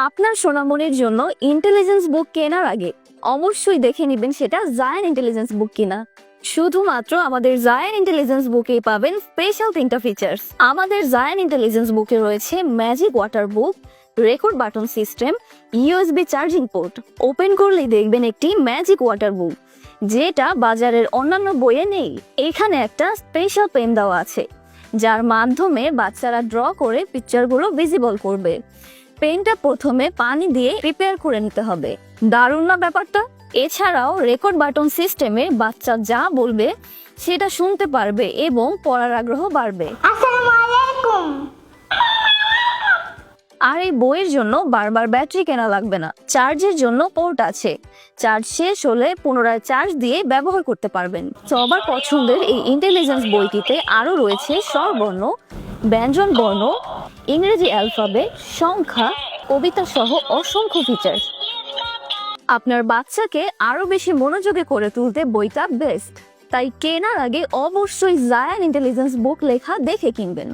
আপনার সোনামনির জন্য ইন্টেলিজেন্স বুক কেনার আগে অবশ্যই দেখে নেবেন সেটা জায়ান ইন্টেলিজেন্স বুক কিনা। শুধুমাত্র আমাদের জায়ান ইন্টেলিজেন্স বুকে পাবেন স্পেশাল 3টা ফিচার্স। আমাদের জায়ান ইন্টেলিজেন্স বুকে রয়েছে magic water book, record button system, USB charging port. Open করলেই দেখবেন একটি ম্যাজিক ওয়াটার বুক, যেটা বাজারের অন্যান্য বইয়ে নেই। এখানে একটা স্পেশাল পেন দেওয়া আছে, যার মাধ্যমে বাচ্চারা ড্র করে পিকচারগুলো ভিজিবল করবে। পেনটা প্রথমে পানি দিয়ে প্রিপেয়ার করে নিতে হবে। দারুণ না ব্যাপারটা? এছাড়াও রেকর্ড বাটন সিস্টেমে বাচ্চা যা বলবে সেটা শুনতে পারবে এবং পড়ার আগ্রহ বাড়বে। আসসালামু আলাইকুম। আর এই বইয়ের জন্য বারবার ব্যাটারি কেনা লাগবে না। চার্জের জন্য পোর্ট আছে, চার্জ শেষ হলে পুনরায় চার্জ দিয়ে ব্যবহার করতে পারবেন। সবার পছন্দের এই ইন্টেলিজেন্স বইটিতে আরও রয়েছে স্বরবর্ণ, ব্যঞ্জন বর্ণ, ইংরেজি অ্যালফাবেট, সংখ্যা, কবিতা সহ অসংখ্য ফিচার্স। আপনার বাচ্চাকে আরো বেশি মনোযোগী করে তুলতে বইটা বেস্ট। তাই কেনার আগে অবশ্যই জায়ান ইন্টেলিজেন্স বুক লেখা দেখে কিনবেন।